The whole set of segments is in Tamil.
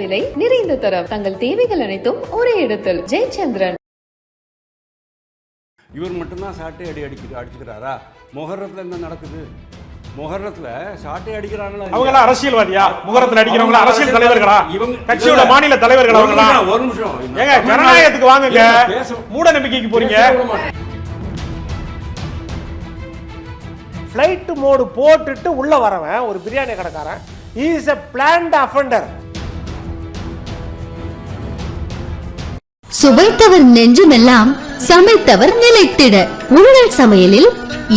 விலை, நிறைந்த தரம். தங்கள் தேவைகள் அனைத்தும் ஒரே இடத்தில். ஜெயச்சந்திரன். இவர் மட்டும்தான் சாட்டை அடிச்சுக்கிறாரா? மொஹர்ரத்தில் என்ன நடக்குது? மொஹர்ரத்தில் சாட்டை அடிக்கிறாங்களா? அவங்களா அரசியல்வாதியா? முகரத்தில் அடிக்கிறவங்களா அரசியல் தலைவர்களா? இவங்க கட்சியோட மாநில தலைவர்கள் அவங்களா? ஒரு நிமிஷம், ஏங்க ஜனநாயகத்துக்கு வாங்குங்க, மூட நம்பிக்கைக்கு போறீங்க. ஃப்ளைட் மோடு போட்டுட்டு உள்ள வரவன் ஒரு பிரியாணி கடைக்காரன், he is a planned offender. சுவைத்தவர் நெஞ்சுமெல்லாம் சமைத்தவர் நிலைத்திட உங்கள் சமையலில்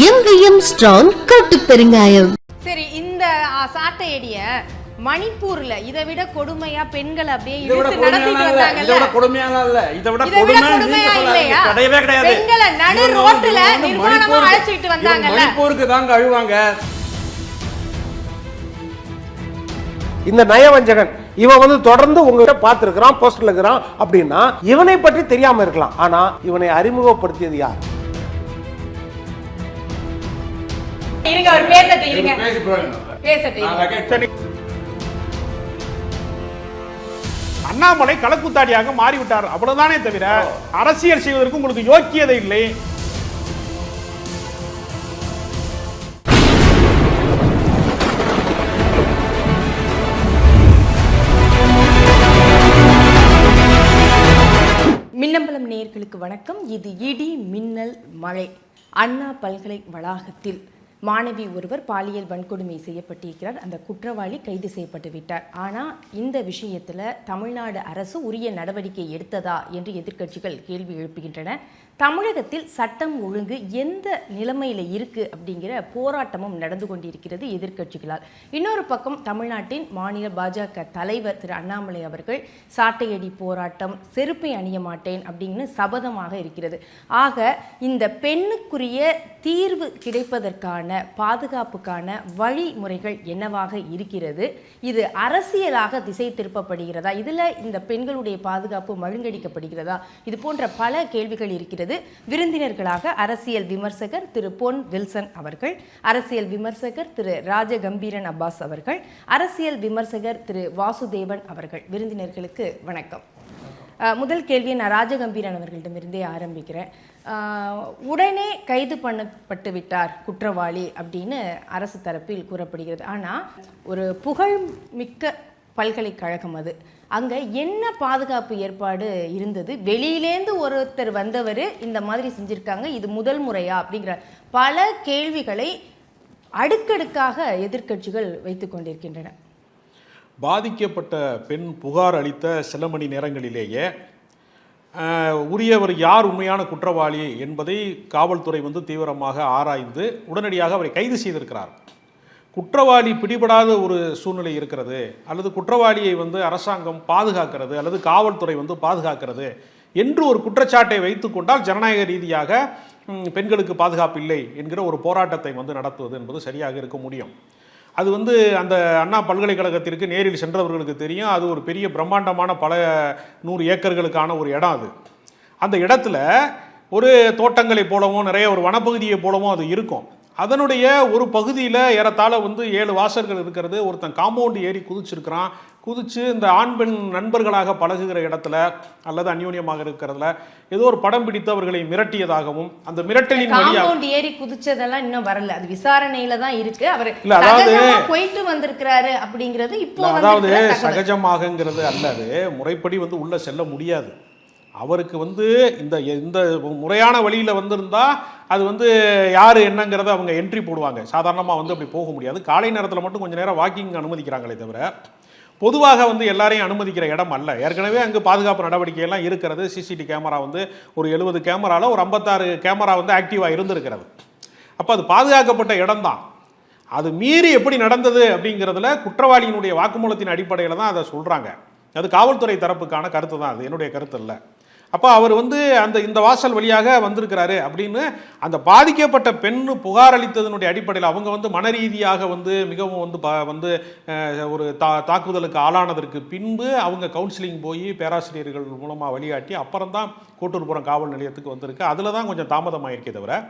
எங்கேயும் ஸ்ட்ராங் கட்டு பெருங்காயம். சரி, இந்த சாட்டையடிய மணிப்பூர்ல இதை விட கொடுமையா பெண்கள் அப்படியே இழுத்து நடத்திட்டு வந்தாங்கல்ல? இதை விட கொடுமையான இல்ல, இதை விட கொடுமையா இல்லையா? கிடையவே கிடையாது. பெண்களை நடு ரோட்ல நிர்வாணமா அழைச்சிட்டு வந்தாங்கல்ல? மணிப்பூருக்கு தாங்க அழுவாங்க. இந்த நயவஞ்சகன் இவன் தொடர்ந்து உங்ககிட்ட பார்த்திருக்கிறான், போஸ்டர்ல இருக்கிறான் அப்படின்னா இவனை பற்றி தெரியாம இருக்கலாம். ஆனா இவனை அறிமுகப்படுத்தியது யார்? அண்ணாமலை களக்குத்தாடியாக மாறிவிட்டார், அவ்வளவுதானே தவிர அரசியல் செய்வதற்கு உங்களுக்கு யோக்கியதை இல்லை. மின்னம்பலம் நேயர்களுக்கு வணக்கம். இது இடி மின்னல் மழை. அண்ணா பல்கலை வளாகத்தில் மாணவி ஒருவர் பாலியல் வன்கொடுமை செய்யப்பட்டிருக்கிறார். அந்த குற்றவாளி கைது செய்யப்பட்டு விட்டார். ஆனால் இந்த விஷயத்தில் தமிழ்நாடு அரசு உரிய நடவடிக்கை எடுத்ததா என்று எதிர்க்கட்சிகள் கேள்வி எழுப்புகின்றன. தமிழகத்தில் சட்டம் ஒழுங்கு எந்த நிலைமையில் இருக்குது அப்படிங்கிற போராட்டமும் நடந்து கொண்டிருக்கிறது எதிர்க்கட்சிகளால். இன்னொரு பக்கம் தமிழ்நாட்டின் மாநில பாஜக தலைவர் திரு அண்ணாமலை அவர்கள் சாட்டையடி போராட்டம், செருப்பை அணிய மாட்டேன் அப்படின்னு சபதமாக இருக்கிறது. ஆக இந்த பெண்ணுக்குரிய தீர்வு கிடைப்பதற்கான பாதுகாப்புக்கான வழிமுறைகள் என்னவாக இருக்கிறது? இது அரசியலாக திசை திருப்பப்படுகிறதா? இதில் இந்த பெண்களுடைய பாதுகாப்பு மழுங்கடிக்கப்படுகிறதா? இது போன்ற பல கேள்விகள் இருக்கிறது. விருந்தினர்களாக அரசியல் விமர்சகர் திரு பொன் வில்சன் அவர்கள், அரசியல் விமர்சகர் திரு ராஜகம்பீரன் அப்பாஸ் அவர்கள், அரசியல் விமர்சகர் திரு வாசுதேவன் அவர்கள். விருந்தினர்களுக்கு வணக்கம். முதல் கேள்வியை நான் ராஜகம்பீரன் அவர்களிடமிருந்தே ஆரம்பிக்கிறேன். உடனே கைது பண்ணப்பட்டு விட்டார் குற்றவாளி அப்படின்னு அரசு தரப்பில் கூறப்படுகிறது. ஆனால் ஒரு புகழ்மிக்க பல்கலைக்கழகம் அது, அங்கே என்ன பாதுகாப்பு ஏற்பாடு இருந்தது? வெளியிலேந்து ஒருத்தர் வந்தவர் இந்த மாதிரி செஞ்சுருக்காங்க, இது முதல் முறையா அப்படிங்கிற பல கேள்விகளை அடுக்கடுக்காக எதிர்க்கட்சிகள் வைத்து கொண்டிருக்கின்றன. பாதிக்கப்பட்ட பெண் புகார் அளித்த சில மணி நேரங்களிலேயே உரியவர் யார் உண்மையான குற்றவாளி என்பதை காவல்துறை தீவிரமாக ஆராய்ந்து உடனடியாக அவரை கைது செய்திருக்கிறார். குற்றவாளி பிடிபடாத ஒரு சூழ்நிலை இருக்கிறது, அல்லது குற்றவாளியை அரசாங்கம் பாதுகாக்கிறது அல்லது காவல்துறை பாதுகாக்கிறது என்று ஒரு குற்றச்சாட்டை வைத்து கொண்டால் ஜனநாயக ரீதியாக பெண்களுக்கு பாதுகாப்பு இல்லை என்கிற ஒரு போராட்டத்தை நடத்துவது என்பது சரியாக இருக்க முடியும். அது அந்த அண்ணா பல்கலைக்கழகத்திற்கு நேரில் சென்றவர்களுக்கு தெரியும். அது ஒரு பெரிய பிரம்மாண்டமான பல 100 ஏக்கர்களுக்கான ஒரு இடம். அது அந்த இடத்துல ஒரு தோட்டங்களை போலவும் நிறைய ஒரு வனப்பகுதியை போலவும் அது இருக்கும். அதனுடைய ஒரு பகுதியில் ஏறத்தாழ 7 வாசல்கள் இருக்கிறது. ஒருத்தன் காம்பவுண்டு ஏறி குதிச்சிருக்கிறான். குதிச்சு இந்த ஆண் பெண் நண்பர்களாக பழகுகிற இடத்துல அல்லது அந்யோன்யமாக இருக்கிறதுல ஏதோ ஒரு படம் பிடித்து அவர்களை மிரட்டியதாகவும், அந்த மிரட்டலின் வழியாக ஏறி குதிச்சதெல்லாம் இன்னும் வரல, அது விசாரணையில தான் இருக்கு. அவர் போயிட்டு வந்திருக்கிறாரு அப்படிங்கிறது இப்போ அதாவது சகஜமாகங்கிறது அல்ல, அது முறைப்படி உள்ள செல்ல முடியாது. அவருக்கு இந்த இந்த முறையான வழியில் வந்திருந்தா அது யார் என்னங்கிறத அவங்க என்ட்ரி போடுவாங்க. சாதாரணமாக அப்படி போக முடியாது. காலை நேரத்தில் மட்டும் கொஞ்சம் நேரம் வாக்கிங் அனுமதிக்கிறாங்களே தவிர பொதுவாக எல்லாரையும் அனுமதிக்கிற இடம் அல்ல. ஏற்கனவே அங்கு பாதுகாப்பு நடவடிக்கையெல்லாம் இருக்கிறது. சிசிடிவி கேமரா ஒரு 70 கேமராவில் ஒரு 56 கேமரா ஆக்டிவாக இருந்திருக்கிறது. அப்போ அது பாதுகாக்கப்பட்ட இடம் தான். அது மீறி எப்படி நடந்தது அப்படிங்கிறதுல குற்றவாளியினுடைய வாக்குமூலத்தின் அடிப்படையில் தான் அதை சொல்கிறாங்க. அது காவல்துறை தரப்புக்கான கருத்து தான், அது என்னுடைய கருத்து இல்லை. அப்போ அவர் இந்த வாசல் வழியாக வந்திருக்கிறாரு அப்படின்னு அந்த பாதிக்கப்பட்ட பெண் புகார் அளித்ததனுடைய அடிப்படையில் அவங்க மன ரீதியாக மிகவும் ஒரு தாக்குதலுக்கு ஆளானதற்கு பின்பு அவங்க கவுன்சிலிங் போய் பேராசிரியர்கள் மூலமாக வழிகாட்டி அப்புறம் தான் கோட்டூர்புரம் காவல் நிலையத்துக்கு வந்திருக்கு. அதில் தான் கொஞ்சம் தாமதமாயிருக்கே தவிர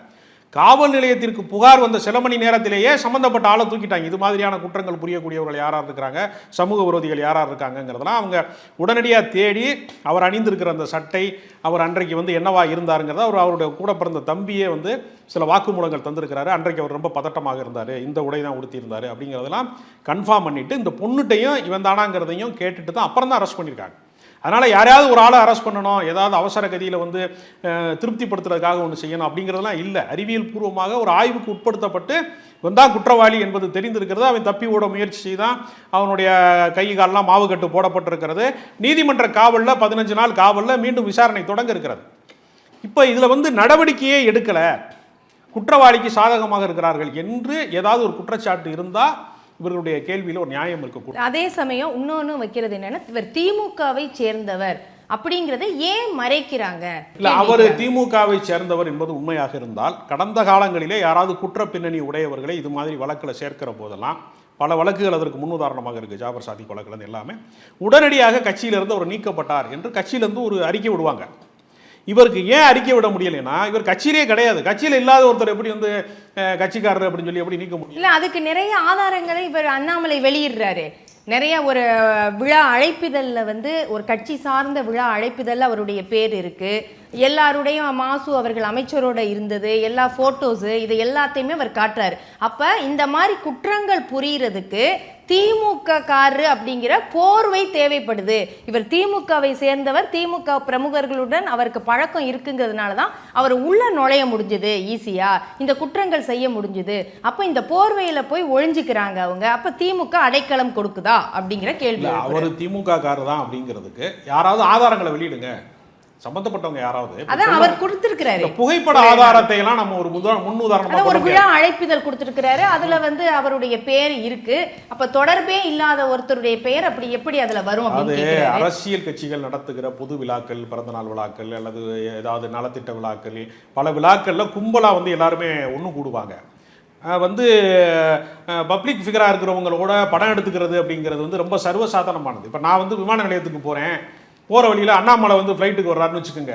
காவல் நிலையத்திற்கு புகார் வந்த சில மணி நேரத்திலேயே சம்பந்தப்பட்ட ஆளை தூக்கிட்டாங்க. இது மாதிரியான குற்றங்கள் புரியக்கூடியவர்கள் யாராக இருக்கிறாங்க, சமூக விரோதிகள் யாராக இருக்காங்கிறதெல்லாம் அவங்க உடனடியாக தேடி அவர் அணிந்திருக்கிற அந்த சட்டை, அவர் அன்றைக்கு வந்து என்னவா இருந்தாருங்கிறத அவருடைய கூட பிறந்த தம்பியே வந்து சில வாக்குமூலங்கள் தந்திருக்கிறாரு. அன்றைக்கு அவர் ரொம்ப பதட்டமாக இருந்தார், இந்த உடை தான் உடுத்தியிருந்தார் அப்படிங்கிறதெல்லாம் கன்ஃபார்ம் பண்ணிட்டு இந்த பொண்ணுட்டையும் இவன் தானாங்கிறதையும் கேட்டுட்டு தான் அப்புறம் தான் அரெஸ்ட் பண்ணியிருக்காங்க. அதனால் யாரையாவது ஒரு ஆளை அரெஸ்ட் பண்ணணும், ஏதாவது அவசர கதியில் வந்து திருப்திப்படுத்துறதுக்காக ஒன்று செய்யணும் அப்படிங்கிறதெல்லாம் இல்லை. அறிவியல் பூர்வமாக ஒரு ஆய்வுக்கு உட்படுத்தப்பட்டு வந்தான் குற்றவாளி என்பது தெரிந்திருக்கிறது. அவன் தப்பி ஓட முயற்சி செய்தான், அவனுடைய கை காலெல்லாம் மாவு கட்டு போடப்பட்டிருக்கிறது. நீதிமன்ற காவலில் 15 நாள் காவலில் மீண்டும் விசாரணை தொடங்க இருக்கிறது. இப்போ இதில் வந்து நடவடிக்கையே எடுக்கலை, குற்றவாளிக்கு சாதகமாக இருக்கிறார்கள் என்று ஏதாவது ஒரு குற்றச்சாட்டு இருந்தால் இவர்களுடைய கேள்வியில் ஒரு நியாயம் இருக்கக்கூடும். அதே சமயம் இன்னொன்று வைக்கிறது என்னன்னா, இவர் திமுகவை சேர்ந்தவர் அப்படிங்கிறத ஏன் மறைக்கிறாங்க? இல்ல, அவர் திமுகவை சேர்ந்தவர் என்பது உண்மையாக இருந்தால் கடந்த காலங்களிலே யாராவது குற்ற பின்னணி உடையவர்களை இது மாதிரி வழக்கில் சேர்க்கிற போதெல்லாம், பல வழக்குகள் அதற்கு முன்னுதாரணமாக இருக்கு, ஜாபர் சாதிக் வழக்குல எல்லாமே, உடனடியாக கட்சியிலிருந்து அவர் நீக்கப்பட்டார் என்று கட்சியிலிருந்து ஒரு அறிக்கை விடுவாங்க. இவருக்கு ஏன் அறிக்கை விட முடியலைன்னா, இவர் கட்சியிலே கிடையாது. கட்சியில் இல்லாத ஒருத்தர் எப்படி வந்து கட்சிக்காரர் அப்படின்னு சொல்லி எப்படி நீக்க முடியும்? இல்ல, அதுக்கு நிறைய ஆதாரங்களை இவர் அண்ணாமலை வெளியிடுறாரு. நிறைய ஒரு விழா அழைப்பிதழில் வந்து ஒரு கட்சி சார்ந்த விழா அழைப்பிதழில் அவருடைய பேர் இருக்கு. எல்லாருடையும் மாசு அவர்கள் அமைச்சரோட இருந்தது, எல்லா போட்டோஸு, இது எல்லாத்தையுமே அவர் காட்டுறாரு. அப்ப இந்த மாதிரி குற்றங்கள் புரியறதுக்கு திமுக காரரு அப்படிங்கிற போர்வை தேவைப்படுது. இவர் திமுகவை சேர்ந்தவர், திமுக பிரமுகர்களுடன் அவருக்கு பழக்கம் இருக்குங்கிறதுனால தான் அவர் உள்ள நுழைய முடிஞ்சது, ஈஸியா இந்த குற்றங்கள் செய்ய முடிஞ்சது. அப்ப இந்த போர்வையில போய் ஒழிஞ்சுக்கிறாங்க அவங்க. அப்ப திமுக அடைக்கலம் கொடுக்குதா அப்படிங்கிற கேள்வி. அவர் திமுக காரர் தான் அப்படிங்கிறதுக்கு யாராவது ஆதாரங்களை வெளியிடுங்க, சம்பந்தப்பட்டவங்க யாராவது. அதான் அவர் கொடுத்திருக்கிறாரு புகைப்பட ஆதாரத்தை எல்லாம் நம்ம ஒரு முன்னுதாரணமா ஒரு விழா அழைப்பிதழ் கொடுத்திருக்கிறாரு. அதுல வந்து அவருடைய பெயர் இருக்கு. அப்ப தொடர்பே இல்லாத ஒருத்தருடைய பெயர் அப்படி எப்படி அதுல வரும்? அது அரசியல் கட்சிகள் நடத்துகிற பொது விழாக்கள், பிறந்தநாள் விழாக்கள் அல்லது ஏதாவது நலத்திட்ட விழாக்கள், பல விழாக்கள்ல கும்பலா வந்து எல்லாருமே ஒண்ணு கூடுவாங்க. வந்து பப்ளிக் ஃபிகராக இருக்கிறவங்களோட படம் எடுத்துக்கிறது அப்படிங்கிறது வந்து ரொம்ப சர்வசாதாரணமானது. இப்போ நான் வந்து விமான நிலையத்துக்கு போகிறேன், போகிற வழியில் அண்ணாமலை வந்து ஃப்ளைட்டுக்கு வர்றாருன்னு வச்சுக்கோங்க,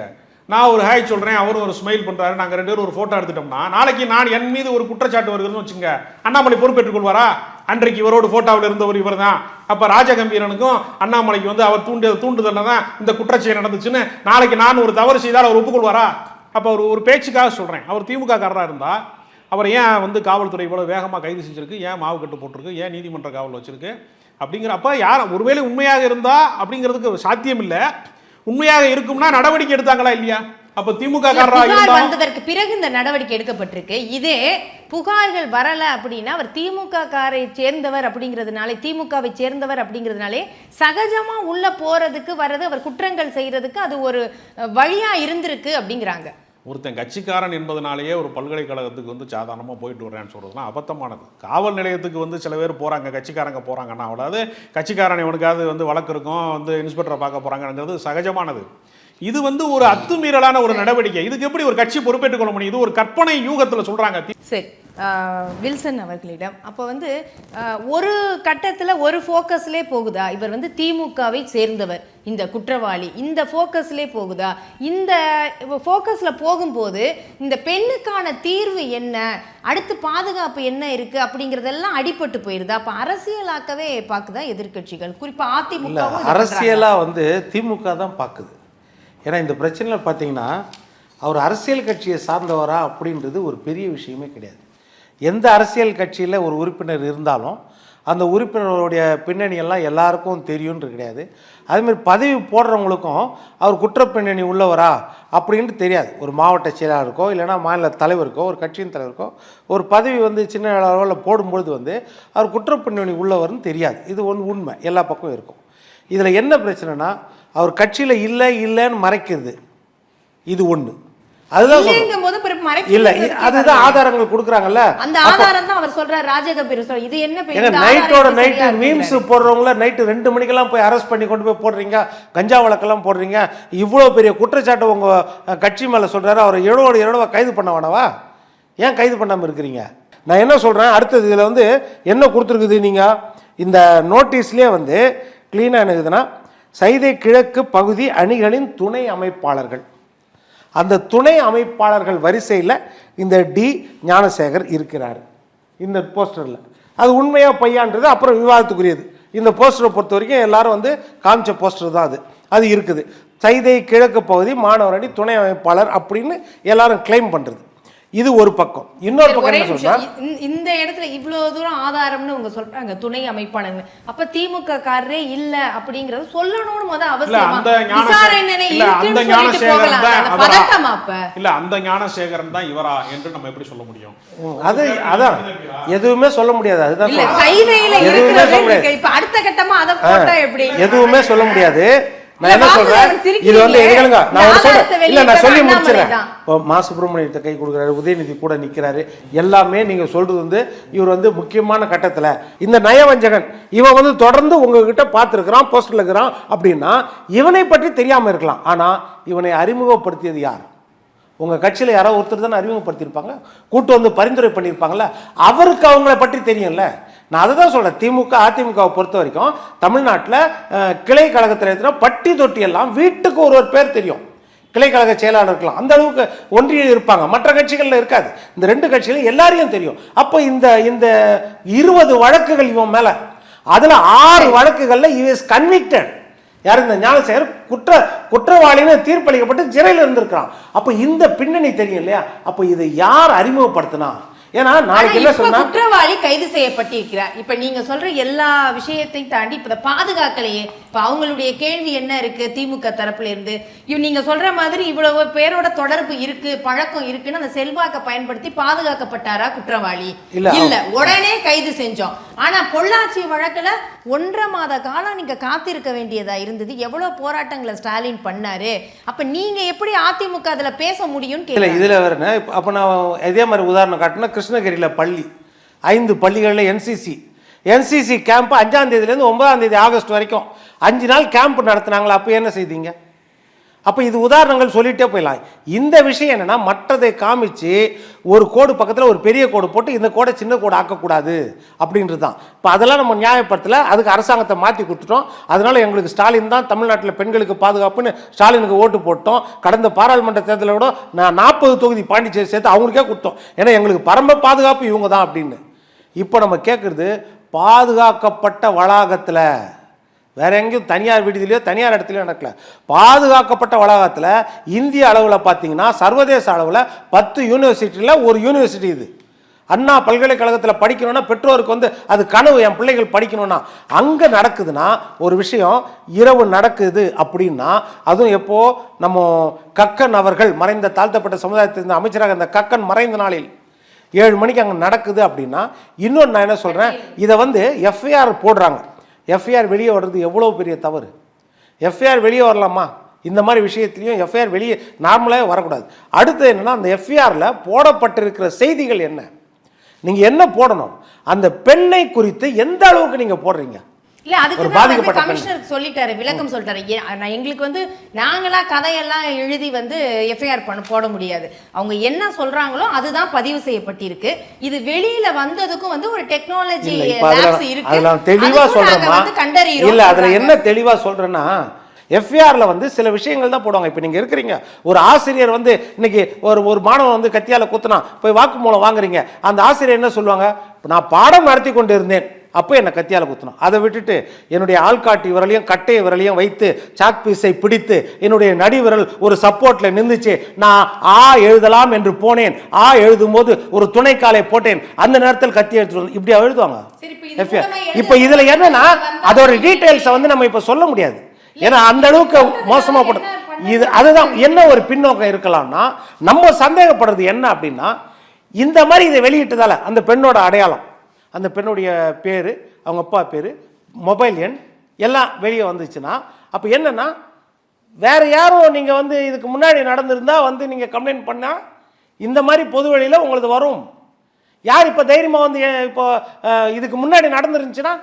நான் ஒரு ஹாய் சொல்கிறேன், அவரும் ஒரு ஸ்மைல் பண்ணுறாரு, நாங்கள் 2 பேரும் ஒரு ஃபோட்டோ எடுத்துட்டோம்னா நாளைக்கு நான் என் மீது ஒரு குற்றச்சாட்டு வருகிறதுன்னு வச்சுங்க, அண்ணாமலை பொறுப்பேற்றுக் கொள்வாரா? அன்றைக்கு இவரோட ஃபோட்டோவில் இருந்தவர் இவர் தான், அப்போ ராஜகம்பீரனுக்கும் அண்ணாமலைக்கு வந்து அவர் தூண்டுதல்ல தான் இந்த குற்றச்செயல் நடந்துச்சுன்னு நாளைக்கு நான் ஒரு தவறு செய்தால் அவர் ஒப்புக்கொள்வாரா? அப்போ அவர் ஒரு பேச்சுக்காக சொல்கிறேன். அவர் திமுக காரராக இருந்தால் அவர் ஏன் வந்து காவல்துறை இவ்வளோ வேகமாக கைது செஞ்சிருக்கு, ஏன் மாவு கட்டு போட்டிருக்கு, ஏன் நீதிமன்ற காவல் வச்சிருக்கு அப்படிங்கிறப்ப யார் ஒருவேளை உண்மையாக இருந்தா அப்படிங்கிறதுக்கு சாத்தியம் இல்லை. உண்மையாக இருக்கும்னா நடவடிக்கை எடுத்தாங்களா இல்லையா? அப்ப திமுக வந்ததற்கு பிறகு இந்த நடவடிக்கை எடுக்கப்பட்டிருக்கு. இதே புகார்கள் வரல அப்படின்னா அவர் திமுக காரை சேர்ந்தவர் அப்படிங்கிறதுனாலே, திமுகவை சேர்ந்தவர் அப்படிங்கிறதுனாலே சகஜமா உள்ள போறதுக்கு வர்றது, அவர் குற்றங்கள் செய்யறதுக்கு அது ஒரு வழியா இருந்திருக்கு அப்படிங்கிறாங்க. ஒருத்தன் கட்சிக்காரன் என்பதனாலேயே ஒரு பல்கலைக்கழகத்துக்கு வந்து சாதாரணமாக போயிட்டு வர்றேன்னு சொல்கிறதுலாம் அபத்தமானது. காவல் நிலையத்துக்கு வந்து சில பேர் போகிறாங்க, கட்சிக்காரங்க போகிறாங்கன்னா அவ்வளவு கட்சிக்காரன் இவனுக்காவது வந்து வழக்கு இருக்கும், வந்து இன்ஸ்பெக்டரை பார்க்க போகிறாங்கிறது சகஜமானது. இது வந்து ஒரு அத்துமீறலான ஒரு நடவடிக்கை. இதுக்கு எப்படி ஒரு கட்சி பொறுப்பேற்றுக் கொள்ள முடியும்? இது ஒரு கற்பனை யூகத்தில் சொல்கிறாங்க. சரி, வில்சன் அவர்களிடம் அப்போ வந்து ஒரு கட்டத்தில் ஒரு ஃபோக்கஸ்லே போகுதா, இவர் வந்து திமுகவை சேர்ந்தவர் இந்த குற்றவாளி, இந்த ஃபோக்கஸ்லே போகுதா? இந்த ஃபோக்கஸில் போகும்போது இந்த பெண்ணுக்கான தீர்வு என்ன, அடுத்து பாதுகாப்பு என்ன இருக்கு அப்படிங்கிறதெல்லாம் அடிபட்டு போயிருதா? அப்போ அரசியலாக்கவே பார்க்குதா எதிர்கட்சிகள், குறிப்பாக அதிமுக? அரசியலாக வந்து திமுக தான் பார்க்குது. ஏன்னா இந்த பிரச்சனையில் பார்த்தீங்கன்னா அவர் அரசியல் கட்சியை சார்ந்தவரா அப்படின்றது ஒரு பெரிய விஷயமே கிடையாது. எந்த அரசியல் கட்சியில் ஒரு உறுப்பினர் இருந்தாலும் அந்த உறுப்பினருடைய பின்னணியெல்லாம் எல்லாருக்கும் தெரியும்னு கிடையாது. அதுமாதிரி பதவி போடுறவங்களுக்கும் அவர் குற்ற பின்னணி உள்ளவரா அப்படின்ட்டு தெரியாது. ஒரு மாவட்ட செயலாளருக்கோ இல்லைனா மாநில தலைவருக்கோ ஒரு கட்சியின் தலைவருக்கோ ஒரு பதவி வந்து சின்ன அளவில் போடும்பொழுது வந்து அவர் குற்ற பின்னணி உள்ளவர்னு தெரியாது. இது ஒன்று உண்மை, எல்லா பக்கம் இருக்கும். இதில் என்ன பிரச்சனைனா அவர் கட்சியில் இல்லைன்னு மறைக்கிறது, இது ஒன்று. அதுதான் இல்ல, அதுதான் ஆதாரங்கள் கொடுக்குறாங்கல்ல. அந்த ஆதாரம் தான் அவர் சொல்றார், ராஜகம்பீர் சொல்ற. இது என்ன நைட்டோட நைட்டு மீம்ஸ் போடுறவங்கள நைட்டு 2 மணிக்கெல்லாம் போய் அரெஸ்ட் பண்ணி கொண்டு போய் போடுறீங்க, கஞ்சா வழக்கெல்லாம் போடுறீங்க, இவ்வளோ பெரிய குற்றச்சாட்டு உங்க கட்சி மேல சொல்றாரு, அவரை எவ்வளோ கைது பண்ண வேணவா? ஏன் கைது பண்ணாம இருக்கிறீங்க? நான் என்ன சொல்றேன், அடுத்தது இதுல வந்து என்ன கொடுத்துருக்குது, நீங்க இந்த நோட்டீஸ்லயே வந்து கிளீனா என்னதுன்னா, சைதை கிழக்கு பகுதி அணிகளின் துணை அமைப்பாளர்கள். அந்த துணை அமைப்பாளர்கள் வரிசையில் இந்த டி ஞானசேகர் இருக்கிறார் இந்த போஸ்டரில். அது உண்மையா பையான்றது அப்புறம் விவாதத்துக்குரியது. இந்த போஸ்டரை பொறுத்த வரைக்கும் எல்லாரும் வந்து காமிச்ச போஸ்டர் தான் அது இருக்குது. சைதை கிழக்கு பகுதி மாணவர் அணி துணை அமைப்பாளர் அப்படின்னு எல்லாரும் கிளைம் பண்ணுறது. இது ஒரு பக்கம். இன்னொரு பக்கம் என்ன சொல்றா, இந்த இடத்துல இவ்வளவு தூரம் ஆதாரம்னு உங்க சொல்றாங்க துணை அமைப்பாளங்க. அப்ப திமுக காரரே இல்ல அப்படிங்கறது சொல்லணும்னு முத அவசியமா விசாரணை இருக்குன்னு சொல்லிட்டு போகலாம். பதட்டமா அப்ப இல்ல அந்த ஞானசேகரன் தான் இவரா என்று நம்ம எப்படி சொல்ல முடியும்? அது அதான் எதுவுமே சொல்ல முடியாது. அதுதான் இல்ல சைதையில இருக்கிறது. இப்ப அடுத்த கட்டமா அத போட்டா எப்படி? எதுவுமே சொல்ல முடியாது. நான் என்ன சொல்றேன், இது வந்து எடுக்கலுங்க. நான் ஒரு சொல்றேன் இல்ல, நான் சொல்லி முடிச்சிடறேன். இப்போ மா சுப்பிரமணியத்தை கை கொடுக்குறாரு, உதயநிதி கூட நிற்கிறாரு. எல்லாமே நீங்க சொல்றது வந்து இவர் வந்து முக்கியமான கட்டத்தில் இந்த நயவஞ்சகன் இவன் வந்து தொடர்ந்து உங்ககிட்ட பார்த்துருக்கிறான், போஸ்டர்ல இருக்கிறான் அப்படின்னா இவனை பற்றி தெரியாம இருக்கலாம். ஆனா இவனை அறிமுகப்படுத்தியது யார்? உங்கள் கட்சியில் யாரோ ஒருத்தர் தானே அறிமுகப்படுத்தியிருப்பாங்க, கூட்டு வந்து பரிந்துரை பண்ணியிருப்பாங்கல்ல, அவருக்கு அவங்கள பற்றி தெரியும்ல. நான் அதை தான் சொல்கிறேன். திமுக அதிமுகவை பொறுத்த வரைக்கும் தமிழ்நாட்டில் கிளை கழகத்தில் இருக்கிற பட்டி தொட்டி எல்லாம் வீட்டுக்கு ஒரு பேர் தெரியும். கிளை கழக செயலாளர் இருக்கலாம், அந்த அளவுக்கு ஒன்றிய இருப்பாங்க. மற்ற கட்சிகளில் இருக்காது. இந்த ரெண்டு கட்சிகளும் எல்லாரையும் தெரியும். அப்போ இந்த 20 வழக்குகள் இவன் மேலே, அதில் 6 வழக்குகளில் இஸ் கன்விக்டட். யார்? இந்த ஞானசேகர் குற்றவாளின்னு தீர்ப்பளிக்கப்பட்டு சிறையில் இருந்திருக்கிறான். அப்போ இந்த பின்னணி தெரியும் இல்லையா? அப்போ இதை யார் அறிமுகப்படுத்தினா? ஏன்னா நாளைக்கு என்ன சொன்னா குற்றவாளி கைது செய்யப்பட்டிருக்கிறார். இப்ப நீங்க சொல்ற எல்லா விஷயத்தையும் தாண்டி இப்ப பாதுகாக்கலையே. இப்ப அவங்களுடைய கேள்வி என்ன இருக்கு திமுக தரப்புல இருந்து? நீங்க சொல்ற மாதிரி இவ்வளவு பேரோட தொடர்பு இருக்கு, பழக்கம் இருக்குன்னு அந்த செல்வாக்க பயன்படுத்தி பாதுகாக்கப்பட்டாரா குற்றவாளி? இல்ல, உடனே கைது செஞ்சோம். ஆனா பொள்ளாச்சி வழக்குல 1.5 மாத காலம் நீங்க காத்திருக்க வேண்டியதா இருந்தது. எவ்வளவு போராட்டங்களை ஸ்டாலின் பண்ணாரு. அப்ப நீங்க எப்படி அதிமுக அதுல பேச முடியும்? இதுல வரேன். அப்ப நான் இதே மாதிரி உதாரணம் காட்டினா கிருஷ்ணகிரியில் பள்ளி 5 பள்ளிகளில் என்சிசி கேம்ப் 5ஆம் தேதியிலேருந்து 9ஆம் தேதி ஆகஸ்ட் வரைக்கும் 5 நாள் கேம்ப் நடத்தினாங்களா? அப்போ என்ன செய்தீங்க? அப்போ இது உதாரணங்கள் சொல்லிட்டே போயிடலாம். இந்த விஷயம் என்னன்னா, மற்றதை காமிச்சு ஒரு கோடு பக்கத்தில் ஒரு பெரிய கோடு போட்டு இந்த கோடை சின்ன கோடு ஆக்கக்கூடாது அப்படின்றது தான். இப்போ அதெல்லாம் நம்ம நியாயப்படுத்தல. அதுக்கு அரசாங்கத்தை மாற்றி கொடுத்துட்டோம். அதனால எங்களுக்கு ஸ்டாலின் தான் தமிழ்நாட்டில் பெண்களுக்கு பாதுகாப்புன்னு ஸ்டாலினுக்கு ஓட்டு போட்டோம். கடந்த பாராளுமன்ற தேர்தலை விட நான் 40 தொகுதி பாண்டிச்சேரி சேர்த்து அவங்களுக்கே கொடுத்தோம். ஏன்னா எங்களுக்கு பரம பாதுகாப்பு இவங்க தான் அப்படின்னு. இப்போ நம்ம கேட்குறது பாதுகாக்கப்பட்ட வளாகத்தில், வேற எங்கேயும் தனியார் விடுதியிலையோ தனியார் இடத்துலையோ நடக்கல. பாதுகாக்கப்பட்ட வளாகத்தில் இந்திய அளவில் பார்த்தீங்கன்னா சர்வதேச அளவில் 10 யூனிவர்சிட்டியில் ஒரு யூனிவர்சிட்டி இது. அண்ணா பல்கலைக்கழகத்தில் படிக்கணும்னா பெற்றோருக்கு வந்து அது கனவு, என் பிள்ளைகள் படிக்கணும்னா. அங்கே நடக்குதுன்னா ஒரு விஷயம் இரவு நடக்குது அப்படின்னா, அதுவும் எப்போ நம்ம கக்கன் அவர்கள் மறைந்த தாழ்த்தப்பட்ட சமுதாயத்தின் அமைச்சராக இந்த கக்கன் மறைந்த நாளில் 7 மணிக்கு அங்கே நடக்குது அப்படின்னா, இன்னொன்று நான் என்ன சொல்கிறேன், இதை வந்து எஃப்ஐஆர் போடுறாங்க. எஃப்ஐஆர் வெளியே வர்றது எவ்வளோ பெரிய தவறு. எஃப்ஐஆர் வெளியே வரலாமா? இந்த மாதிரி விஷயத்துலையும் எஃப்ஐஆர் வெளியே நார்மலாகவே வரக்கூடாது. அடுத்து என்னென்னா, அந்த எஃப்ஐஆரில் போடப்பட்டிருக்கிற செய்திகள் என்ன, நீங்கள் என்ன போடணும், அந்த பெண்ணை குறித்து எந்த அளவுக்கு நீங்கள் போடுறீங்க? இல்ல அதுக்கு கமிஷனர் சொல்லிட்டாரு, விளக்கம் சொல்லிட்டாரு. எங்களுக்கு வந்து நாங்களா கதையெல்லாம் எழுதி வந்து எஃப்ஐஆர் போட முடியாது. அவங்க என்ன சொல்றாங்களோ அதுதான் பதிவு செய்யப்பட்டிருக்கு. இது வெளியில வந்ததுக்கும் வந்து ஒரு டெக்னாலஜி லேப்ஸ் இருக்கு. அதெல்லாம் தெளிவா சொல்றேமா? இல்ல அதுல என்ன தெளிவா சொல்றேன்னா, எஃப்ஐஆர்ல வந்து சில விஷயங்கள் தான் போடுவாங்க. இப்போ நீங்க இருக்கிறீங்க, ஒரு ஆசிரியர் வந்து இன்னைக்கு ஒரு மாணவன் வந்து கத்தியால குத்துனா போய் வாக்குமூலம் வாங்குறீங்க. அந்த ஆசிரியர் என்ன சொல்லுவாங்க, நான் பாடம் நடத்தி கொண்டு இருந்தேன் அப்போ என்னை கத்தியால குத்தணும். அதை விட்டுட்டு என்னுடைய ஆள்காட்டி விரலையும் கட்டை விரலையும் வைத்து சாக் பீஸை பிடித்து என்னுடைய நடி விரல் ஒரு சப்போர்ட்ல நின்றுச்சு, நான் ஆ எழுதலாம் என்று போனேன், ஆ எழுதும் போது ஒரு துணைக்காலை போட்டேன், அந்த நேரத்தில் கத்தி எடுத்து இப்படி எழுதுவாங்க. இப்ப இதுல என்னன்னா அதோட டீடைல்ஸை வந்து நம்ம இப்ப சொல்ல முடியாது. ஏன்னா அந்த அளவுக்கு மோசமா போடும் இது. அதுதான் என்ன ஒரு பின்னோக்கம் இருக்கலாம்னா, நம்ம சந்தேகப்படுறது என்ன அப்படின்னா, இந்த மாதிரி இதை வெளியிட்டதால அந்த பெண்ணோட அடையாளம், அந்த பெண்ணுடைய பேர், அவங்க அப்பா பேர், மொபைல் எண் எல்லாம் வெளியே வந்துச்சுன்னா, அப்போ என்னன்னா வேற யாரும் நீங்கள் வந்து இதுக்கு முன்னாடி நடந்திருந்தா வந்து நீங்கள் கம்ப்ளைண்ட் பண்ணால் இந்த மாதிரி பொது வழியில் உங்களுக்கு வரும். யார் இப்போ தைரியமாக வந்து இப்போ இதுக்கு முன்னாடி நடந்துருந்துச்சுன்னா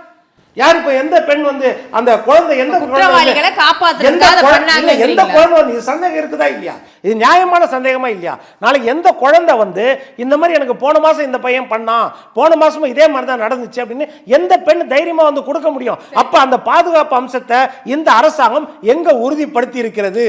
யார் இப்போ எந்த பெண் வந்து அந்த குழந்தை எந்த குழந்தை காப்பாற்ற எந்த குழந்தை சந்தேகம் இருக்குதா இல்லையா? இது நியாயமான சந்தேகமா இல்லையா? நாளைக்கு எந்த குழந்தை வந்து இந்த மாதிரி எனக்கு போன மாசம் இந்த பையன் பண்ணான், போன மாசமும் இதே மாதிரி தான் நடந்துச்சு அப்படின்னு எந்த பெண் தைரியமா வந்து கொடுக்க முடியும்? அப்ப அந்த பாதுகாப்பு அம்சத்தை இந்த அரசாங்கம் எங்க உறுதிப்படுத்தி இருக்கிறது?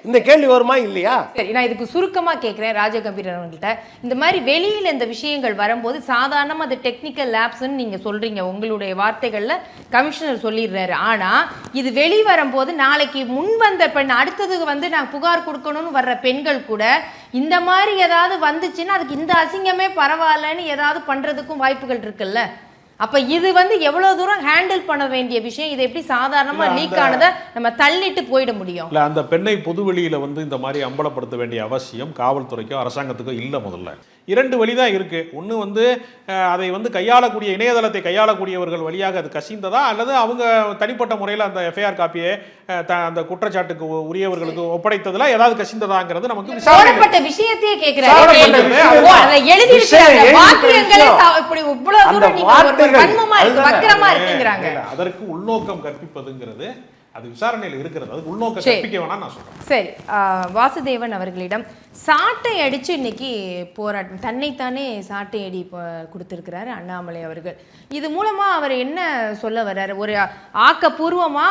இந்த கேள்வி வருமா இல்லையா? சரி, நான் இதுக்கு சுருக்கமா கேட்கிறேன் ராஜகம்பீரன் அவங்கள்ட்ட. இந்த மாதிரி வெளியில இந்த விஷயங்கள் வரும்போது சாதாரணமா அது டெக்னிக்கல் லேப்ஸ்ன்னு நீங்க சொல்றீங்க, உங்களுடைய வார்த்தைகள்ல கமிஷனர் சொல்லிடுறாரு. ஆனா இது வெளி வரும்போது நாளைக்கு முன் வந்த பெண் அடுத்தது வந்து நான் புகார் கொடுக்கணும்னு வர்ற பெண்கள் கூட இந்த மாதிரி ஏதாவது வந்துச்சுன்னா அதுக்கு இந்த அசிங்கமே பரவாயில்லன்னு ஏதாவது பண்றதுக்கும் வாய்ப்புகள் இருக்குல்ல. அப்ப இது வந்து எவ்வளவு தூரம் ஹேண்டில் பண்ண வேண்டிய விஷயம். இதை எப்படி சாதாரணமா லீக் ஆனதை நம்ம தள்ளிட்டு போயிட முடியும்? இல்ல, அந்த பெண்ணை பொதுவெளியில வந்து இந்த மாதிரி அம்பலப்படுத்த வேண்டிய அவசியம் காவல்துறைக்கோ அரசாங்கத்துக்கோ இல்லை. முதல்ல 2 வழி தான் இருக்கு. ஒன்று வந்து அதை வந்து கையாளக்கூடிய இணையதளத்தை கையாளக்கூடியவர்கள் வழியாக அது கசிந்ததா, அல்லது அவங்க தனிப்பட்ட முறையில் அந்த எஃப்ஐஆர் காப்பியை அந்த குற்றச்சாட்டுக்கு உரியவர்களுக்கு ஒப்படைத்ததுல ஏதாவது கசிந்ததாங்கிறது நமக்கு விசாரணை விஷயத்தையே கேட்கிறாங்க. அதற்கு உள்நோக்கம் கற்பிப்பதுங்கிறது அது விசாரணையில் இருக்கிறது. அது உள்நோக்கம் கற்பிக்க வேணாம் நான் சொல்றேன். சரி, வாசுதேவன் அவர்களிடம் சாட்டை அடிச்சு இன்னைக்கு போராட்டம், தன்னைத்தானே சாட்டை அடி கொடுத்திருக்கிறாரு அண்ணாமலை அவர்கள். இது மூலமா அவர் என்ன சொல்ல வர்றாரு? ஒரு ஆக்கப்பூர்வமா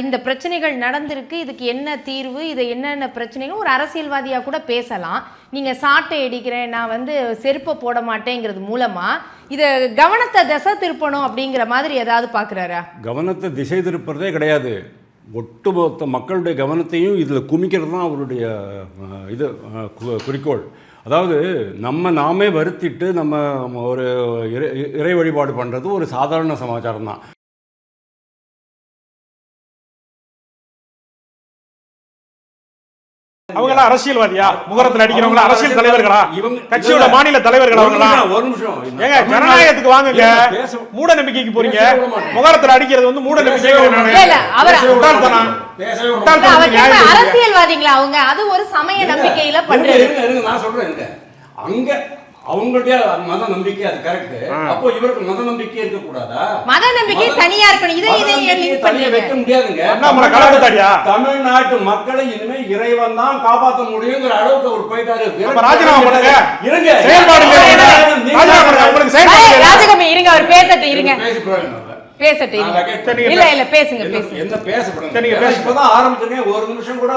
இந்த பிரச்சனைகள் நடந்திருக்கு, இதுக்கு என்ன தீர்வு, இது என்னென்ன பிரச்சனைகள், ஒரு அரசியல்வாதியா கூட பேசலாம். நீங்க சாட்டை அடிக்கிறேன், நான் வந்து செருப்பை போட மாட்டேங்கிறது மூலமா இதை கவனத்தை திசை திருப்பணும் அப்படிங்கிற மாதிரி ஏதாவது பார்க்குறாரா? கவனத்தை திசை திருப்புறதே கிடையாது. ஒட்டுமொத்த மக்களுடைய கவனத்தையும் இதில் குமிக்கிறது தான் அவருடைய இது குறிக்கோள். அதாவது நாமே வருத்திட்டு நம்ம ஒரு இறை வழிபாடு பண்ணுறது ஒரு சாதாரண சமாச்சாரம் தான். அவங்களா அரசியல்வாதியா? முகரத்தில் அடிக்கிறவங்களா அரசியல் தலைவர்களா? கட்சியோட மாநில தலைவர்கள் அவங்களா? ஒரு நிமிஷம், ஏங்க ஜனநாயகத்துக்கு வாங்குங்க. மூட நம்பிக்கைக்கு போறீங்க. முகரத்தில் அடிக்கிறது வந்து மூட நம்பிக்கை. அரசியல்வாதிகளா அவங்க? அது ஒரு சமய நம்பிக்கையில பண்றது. நான் சொல்றேன், அங்க அவங்களுடைய மத நம்பிக்கை அது கரெக்ட். அப்போ இவருக்கு மத நம்பிக்கை இருக்க கூடாதா? மத நம்பிக்கை தனியா இருக்கணும். இதை தனியா வைக்க முடியாதுங்க. தமிழ்நாட்டு மக்களை இனிமே இறைவன் தான் காப்பாற்ற முடியுங்கிற அளவுக்கு அவர் போயிட்டாரு. ராஜினாமா பண்ணுங்க. இருங்க, ராஜகம்பி இருங்க, அவர் பேசட்டும். இருங்க பேசட்டும். இல்ல இல்ல பேசுங்க பேசுங்க. என்ன பேசப்படுங்க? இப்பதான் ஆரம்பிச்சிருக்கேன். ஒரு நிமிஷம் கூட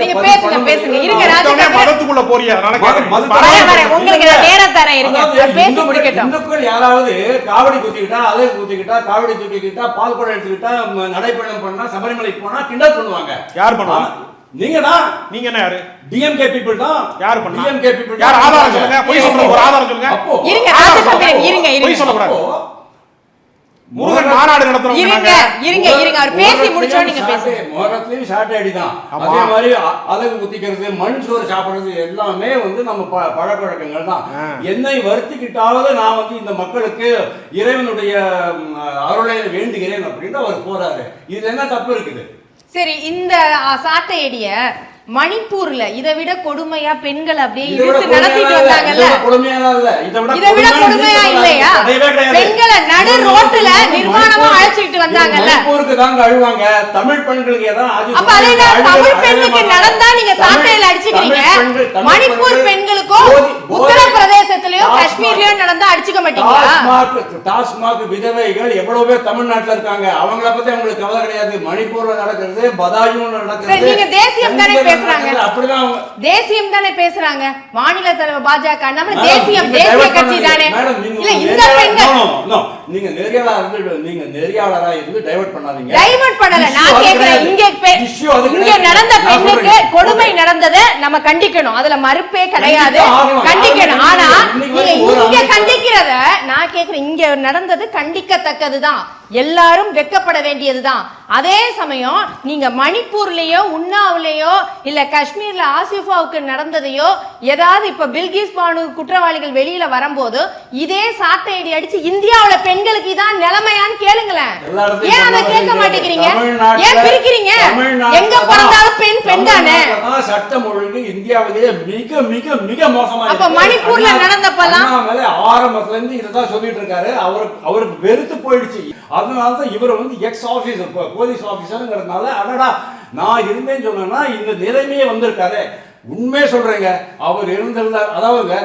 நீங்க பேசுங்க பேசுங்க. இருங்க ராஜகம்பி, மதத்துக்குள்ள போறியா? உங்களுக்கு நேரம் தரேன், இருங்க பேசி முடிக்கட்டும். இந்துக்கள் யாராவது காவடி குத்திக்கிட்டா, அலகு குத்திக்கிட்டா, காவடி தூக்கிக்கிட்டா, பால் குடம் எடுத்துக்கிட்டா, நடைப்பயணம் பண்ணா, சபரிமலைக்கு போனா கிண்டல் பண்ணுவாங்க. யார் பண்ணுவாங்க? நீங்க தான். நீங்க என்ன யாரு? டிஎம்கே பீப்பிள் தான். யார் பண்ணா? DMK people. யார்? ஆதாரம் சொல்லுங்க. போய் சொல்ற ஒரு ஆதாரம் சொல்லுங்க. இருங்க ராஜகம்பி, இருங்க போய் சொல்ல கூடாது. முருகன் மாநாடு நடத்துறோம். இருங்க இருங்க இருங்க, அவர் பேசி முடிச்சோ நீங்க பேசுங்க. முகரத்துலயும் ஷார்ட் அடி தான். அதே மாதிரி அலகு குத்திக்கிறது, மண் சோறு சாப்பிடுறது எல்லாமே வந்து நம்ம பழக்க வழக்கங்கள் தான். என்னை வருத்திக்கிட்டாவது நான் வந்து இந்த மக்களுக்கு இறைவனுடைய அருளை வேண்டுகிறேன் அப்படின்னு அவர் போறாரு. இதுல என்ன தப்பு இருக்குது? சரி, இந்த சாட்டையடிய மணிப்பூர்ல இதை விட கொடுமையா பெண்கள் அப்படியே இழுத்து நடத்திட்டு வந்தாங்கல்ல, இதை விட கொடுமையா இல்லையா? பெண்களை நடு ரோட்டுல நிர்வாணமா அழைச்சிட்டு வந்தாங்கல்ல. மணிப்பூருக்கு தாங்க அழுவாங்க, தமிழ் பெண்களுக்கு ஏதாவது. அப்ப அதே தமிழ் பெண்ணுக்கு நடந்தா நீங்க சாட்டையில அடிச்சுக்கிறீங்க, மணிப்பூர் பெண்களுக்கோ உத்தரப்பிரதேசத்திலயோ காஷ்மீர்லயோ நடந்தா அடிச்சுக்க மாட்டீங்களா? டாஸ்மாக் விதவைகள் எவ்வளவு பேர் தமிழ்நாட்டுல இருக்காங்க, அவங்கள பத்தி அவங்களுக்கு கவலை கிடையாது. மணிப்பூர்ல நடக்கிறது, பதாயூன் நடக்கிறது. நீங்க தேசியம் தானே பேசுறாங்க, தேசியம் தானே பேசுறாங்க. மாநில தலைவர் பாஜக நம்ம தேசியம், தேசிய கட்சி தானே. இல்ல இந்த பெண்கள் நீங்க நெறியாளரா இருந்து டைவர்ட் பண்ணாதீங்க. டைவர்ட் பண்ணல, நான் கேக்குறேன். இங்க நடந்த பெண்ணுக்கு கொடுமை நடந்ததை நம்ம கண்டிக்கணும், அதுல மறுப்பே கிடையாது, கண்டிக்கணும். ஆனா நீங்க இங்க கண்டிக்கிறத நான் கேக்குறேன், இங்க நடந்தது கண்டிக்கத்தக்கதுதான், எல்லாரும் வெட்கப்பட வேண்டியதுதான். அதே சமயம் நீங்க மணிப்பூர்லயோ உன்னாவிலேயோ இல்ல காஷ்மீர்ல ஆசிஃபாவுக்கு நடந்ததையோ ஏதாவது இப்ப பில்கிஸ் பானு குற்றவாளிகள் வெளியில வரும்போது இதே சாட்டையடி அடிச்சு இந்தியாவுல பெண்களுக்கு இதான் நிலைமையான்னு கேளுங்களேன். ஏன் அதை கேட்க மாட்டேங்கிறீங்க? ஏன் பிரிக்கிறீங்க? எங்க பிறந்தாலும் பெண் பெண் தானே. சட்டம் ஒழுங்கு இந்தியாவிலேயே மிக மிக மிக மோசமா. அப்ப மணிப்பூர்ல நடந்தப்பதான் ஆரம்பத்துல இருந்து இதான் சொல்லிட்டு இருக்காரு. அவருக்கு வெறுத்து போயிடுச்சு. அதனாலதான் இவர் வந்து எக்ஸ் ஆபீசர், போலீஸ் ஆபீசர்ங்கிறதுனால அடடா நான் இருந்தேன்னு சொன்னா இந்த நிலைமையே வந்திருக்காரு. உண்மையே சொல்றேங்க. அவர் இருந்திருந்த, அதாவது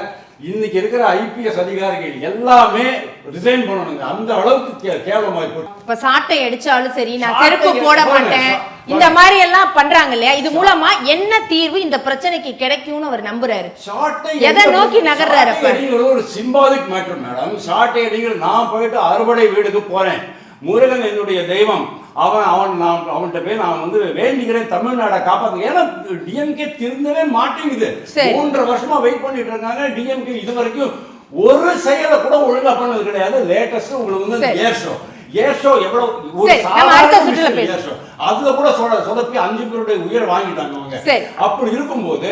இன்னைக்கு இருக்கிற ஐபிஎஸ் அதிகாரிகள் எல்லாமே ரிசைன் பண்ணணுங்க. அந்த அளவுக்கு கேவலமாய் போய் இப்ப சாட்டை அடிச்சாலும் சரி, நான் செருப்பு போட மாட்டேன், இந்த மாதிரி எல்லாம் பண்றாங்க இல்லையா? இது மூலமா என்ன தீர்வு இந்த பிரச்சனைக்கு கிடைக்கும்னு அவர் நம்புறாரு? எதை நோக்கி நகர்றாரு? ஒரு சிம்பாலிக் மேட்டர் மேடம். சாட்டை அடிகள், நான் போயிட்டு அறுவடை வீடுக்கு போறேன், முருகன் என்னுடைய தெய்வம், அவன்கிட்ட போய் நான் வந்து வேண்டிக்கிறேன் தமிழ்நாடை காப்பாத்து. ஏன்னா டிஎம்கே திருந்தவே மாட்டேங்குது. 3 வருஷமா வெயிட் பண்ணிட்டு இருக்காங்க. டிஎம்கே இது வரைக்கும் ஒரு செயலை கூட ஒழுங்கா பண்ணது கிடையாது. லேட்டஸ்ட் உங்களுக்கு வந்து ஏஷோ எவ்வளவு ஒரு அதுல கூட சொதப்பி 5 பேருடைய உயிரை வாங்கிட்டாங்க அவங்க. அப்படி இருக்கும்போது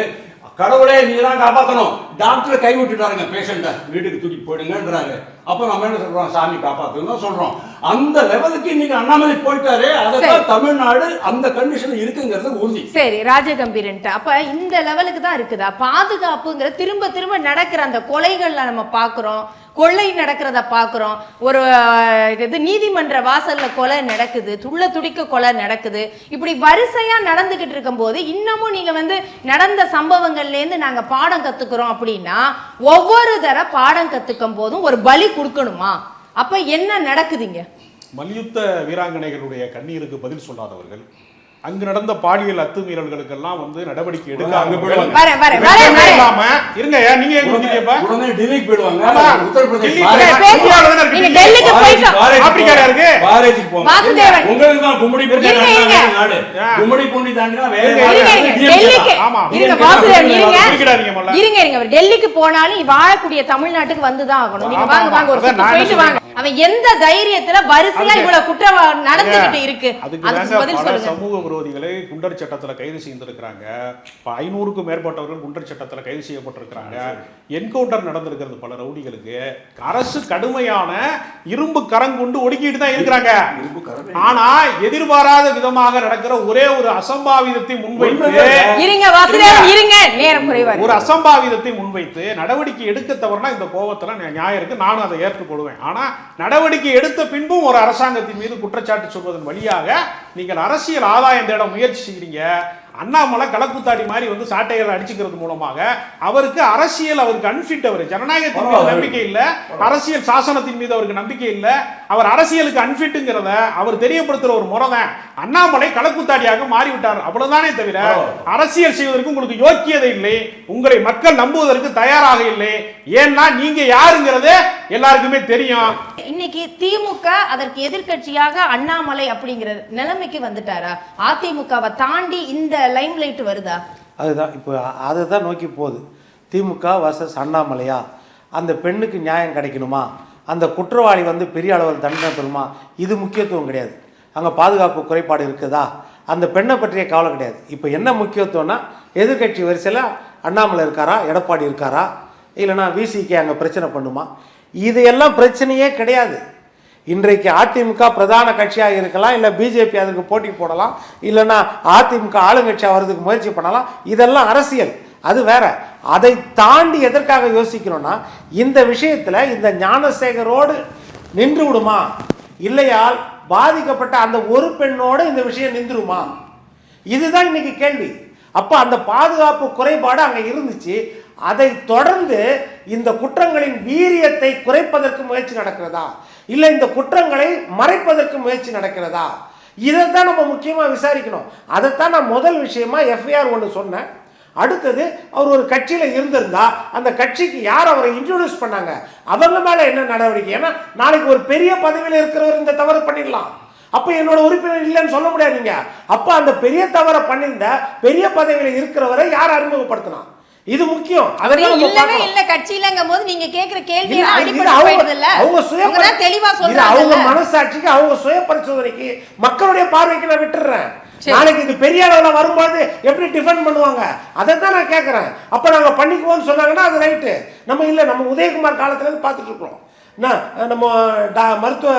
கடவுளே நீ தான் காப்பாற்றணும், டாக்டரை கை விட்டுட்டாருங்க, பேஷண்ட்டை வீட்டுக்கு தூக்கிட்டு போயிடுங்கன்றாங்க. அப்போ நம்ம என்ன சொல்றோம், சாமி காப்பாற்றுன்னு சொல்றோம். அந்த லெவலுக்கு இன்னைக்கு அண்ணாமலை போயிட்டாரு. அதான் தமிழ்நாடு அந்த கண்டிஷன் இருக்குங்கிறது உறுதி. சரி, ராஜகம்பீரன் அப்ப இந்த லெவலுக்கு தான் இருக்குதா? பாதுகாப்புங்கிற திரும்ப திரும்ப நடக்கிற அந்த கொலைகள்ல நம்ம பாக்குறோம், கொள்ளை நடக்கிறத பாக்குறோம், ஒரு இது நீதிமன்ற வாசல்ல கொலை நடக்குது, துள்ள துடிக்க கொலை நடக்குது. இப்படி வரிசையா நடந்துகிட்டு இருக்கும் போது இன்னமும் நீங்க வந்து நடந்த சம்பவங்கள்ல இருந்து நாங்க பாடம் கத்துக்கிறோம் அப்படின்னா, ஒவ்வொரு தர பாடம் கத்துக்கும் போதும் ஒரு பலி கொடுக்கணுமா? அப்ப என்ன நடக்குதுங்க? மல்யுத்த வீராங்கனைகளுடைய கண்ணீருக்கு பதில் சொல்லாதவர்கள், அங்கு நடந்த பாலியல் அத்துமீறல்களுக்கெல்லாம் வந்து நடவடிக்கை எடுக்க அங்க போயிடுவாங்க. இருங்க, நீங்க எங்க வந்தீங்க? உடனே டெல்லிக்கு போயிடுவாங்க. உத்தரப்பிரதேஷ் நீங்க டெல்லிக்கு போயிட்டு ஆப்பிரிக்கால இருக்கு பாரேஜுக்கு போங்க. வாசுதேவன் உங்களுக்கு தான் கும்படி பூண்டி நாடு, கும்படி பூண்டி தாண்டினா வேற டெல்லிக்கு. ஆமா, இருங்க வாசுதேவன், இருங்க இருங்க, டெல்லிக்கு போனாலும் வாழக்கூடிய தமிழ்நாட்டுக்கு வந்துதான் ஆகணும். நீங்க வாங்க வாங்க, ஒரு சுத்து போயிட்டு வாங்க. அவன் எந்த தைரியத்துல வரிசையா இவ்வளவு குற்றம் நடந்துகிட்டு இருக்கு? அதுக்கு பதில் சொல்லுங்க. சமூக விரோதிகளை குண்டர் சட்டத்துல கைது செய்திருக்கிறாங்க. 500க்கும் மேற்பட்டவர்கள் குண்டர் சட்டத்துல கைது செய்யப்பட்டிருக்கிறாங்க. என்கவுண்டர் நடந்திருக்கிறது பல ரவுடிகளுக்கு. அரசு கடுமையான இரும்பு கரம் கொண்டு ஒடுக்கிட்டு தான் இருக்கிறாங்க. ஆனா எதிர்பாராத விதமாக நடக்கிற ஒரே ஒரு அசம்பாவிதத்தை முன்வைத்து ஒரு அசம்பாவிதத்தை முன்வைத்து நடவடிக்கை எடுக்க தவறுனா இந்த கோபத்துல நியாயம் இருக்கு, நானும் அதை ஏற்றுக்கொள்வேன். ஆனா நடவடிக்கை எடுத்த பின்பும் ஒரு அரசாங்கத்தின் மீது குற்றச்சாட்டு சொல்வதன் வழியாக நீங்கள் அரசியல் ஆதாயம் தேட முயற்சி செய்கிறீங்க. அண்ணாமலை களக்குத்தாடி மாதிரி வந்து சாட்டைகளை அடிச்சுக்கிறது மூலமாக அவருக்கு அரசியல், அவருக்கு அன்பிட், அவர் ஜனநாயகத்தின் மீது நம்பிக்கை இல்ல, அரசியல் சாசனத்தின் மீது அவருக்கு நம்பிக்கை இல்ல, அவர் அரசியலுக்கு அன்பிட்டுங்கிறத அவர் தெரியப்படுத்துற ஒரு முறை தான். அண்ணாமலை களக்குத்தாடியாக மாறிவிட்டார், அவ்வளவுதானே தவிர அரசியல் செய்வதற்கு உங்களுக்கு யோக்கியதை இல்லை, உங்களை மக்கள் நம்புவதற்கு தயாராக இல்லை. ஏன்னா நீங்க யாருங்கிறது எல்லாருக்குமே தெரியும். இன்னைக்கு திமுக அதற்கு எதிர்கட்சியாக அண்ணாமலை அப்படிங்கிற நிலைமைக்கு வந்துட்டாரா? அதிமுகவை தாண்டி இந்த லைம் லைட் வருதா? அதுதான் இப்போ அதுதான் நோக்கி போகுது. திமுக வர்சஸ் அண்ணாமலையா? அந்த பெண்ணுக்கு நியாயம் கிடைக்கணுமா? அந்த குற்றவாளி வந்து பெரிய அளவில் தண்டனை பெறுமா? இது முக்கியத்துவம் கிடையாது. அங்கே பாதுகாப்பு குறைபாடு இருக்குதா? அந்த பெண்ணை பற்றிய கவலை கிடையாது. இப்போ என்ன முக்கியத்துவம்னா, எதிர்கட்சி வரிசையில் அண்ணாமலை இருக்காரா, எடப்பாடி இருக்காரா, இல்லைனா விசிகே அங்கே பிரச்சனை பண்ணுமா? இதையெல்லாம் பிரச்சனையே கிடையாது. இன்றைக்கு அதிமுக பிரதான கட்சியாக இருக்கலாம், இல்லை பிஜேபி அதற்கு போட்டி போடலாம், இல்லைன்னா அதிமுக ஆளுங்கட்சியாக வர்றதுக்கு முயற்சி பண்ணலாம். இதெல்லாம் அரசியல், அது வேற. அதை தாண்டி எதற்காக யோசிக்கிறோம்னா, இந்த விஷயத்தில் இந்த ஞானசேகரோடு நின்று விடுமா, இல்லையால் பாதிக்கப்பட்ட அந்த ஒரு பெண்ணோடு இந்த விஷயம் நின்றுமா? இதுதான் இன்னைக்கு கேள்வி. அப்போ அந்த பாதுகாப்பு குறைபாடு அங்கே இருந்துச்சு. அதை தொடர்ந்து இந்த குற்றங்களின் வீரியத்தை குறைப்பதற்கு முயற்சி நடக்கிறதா, இல்லை இந்த குற்றங்களை மறைப்பதற்கு முயற்சி நடக்கிறதா? இதைத்தான் நம்ம முக்கியமாக விசாரிக்கணும். அதைத்தான் நான் முதல் விஷயமா எஃப்ஐஆர் ஒன்று சொன்னேன். அடுத்தது, அவர் ஒரு கட்சியில் இருந்திருந்தா அந்த கட்சிக்கு யார் அவரை இன்ட்ரோடியூஸ் பண்ணாங்க, அவங்க மேலே என்ன நடவடிக்கை? ஏன்னா நாளைக்கு ஒரு பெரிய பதவியில் இருக்கிறவர் இந்த தவறு பண்ணிடலாம். அப்போ என்னோட உறுப்பினர் இல்லைன்னு சொல்ல முடியாதுங்க. அப்போ அந்த பெரிய தவறை பண்ணியிருந்த பெரிய பதவியில் இருக்கிறவரை யார் அறிமுகப்படுத்தினா? இது முக்கியம். அவங்க மனசாட்சிக்கு, அவங்க சுய பரிசோதனைக்கு, மக்களுடைய பார்வைக்கு நான் விட்டுறேன். நாளைக்கு இது பெரிய அளவில் வரும்போது எப்படி டிஃபெண்ட் பண்ணுவாங்க, அதை தான் நான் கேட்கறேன். அப்ப நாங்க பண்ணிக்குவோம்னு சொன்னாங்கன்னா அது ரைட்டு. நம்ம இல்லை, நம்ம உதயகுமார் காலத்துல இருந்து பார்த்துட்டு இருக்கிறோம். நம்ம மருத்துவ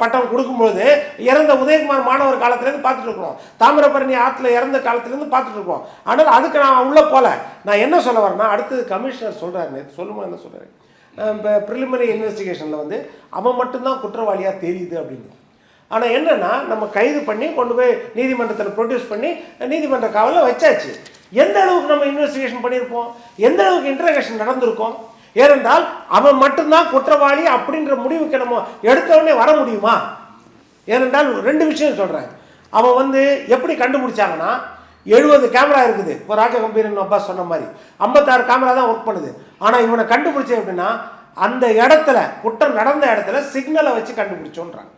பட்டம் கொடுக்கும்போது இறந்த உதயகுமார் மாணவர் காலத்திலேருந்து பார்த்துட்டு இருக்கிறோம். தாமிரபரணி ஆற்றுல இறந்த காலத்திலேருந்து பார்த்துட்டு இருக்கோம். ஆனால் அதுக்கு நான் உள்ள போல. நான் என்ன சொல்ல வரேன்னா, அடுத்தது கமிஷனர் சொல்றாரு, சொல்லும்போது என்ன சொல்றாரு, இப்போ ப்ரிலிமினரி இன்வெஸ்டிகேஷனில் வந்து அவன் மட்டும்தான் குற்றவாளியாக தெரியுது அப்படின்னு. ஆனால் என்னன்னா, நம்ம கைது பண்ணி கொண்டு போய் நீதிமன்றத்தில் ப்ரொடியூஸ் பண்ணி நீதிமன்ற காவலில் வச்சாச்சு. எந்த அளவுக்கு நம்ம இன்வெஸ்டிகேஷன் பண்ணியிருப்போம், எந்த அளவுக்கு இன்டர்கேஷன் நடந்திருக்கும்? ஏனென்றால் அவன் மட்டும்தான் குற்றவாளி அப்படின்ற முடிவுக்கு நம்ம எடுத்த உடனே வர முடியுமா? ஏனென்றால் 2 விஷயம் சொல்கிறேன். அவன் வந்து எப்படி கண்டுபிடிச்சாங்கன்னா 70 கேமரா இருக்குது, இப்போ ராஜ கம்பீரன் அப்பா சொன்ன மாதிரி 56 கேமரா தான் ஒர்க் பண்ணுது. ஆனால் இவனை கண்டுபிடிச்ச எப்படின்னா அந்த இடத்துல குற்றம் நடந்த இடத்துல சிக்னலை வச்சு கண்டுபிடிச்சோன்றாங்க.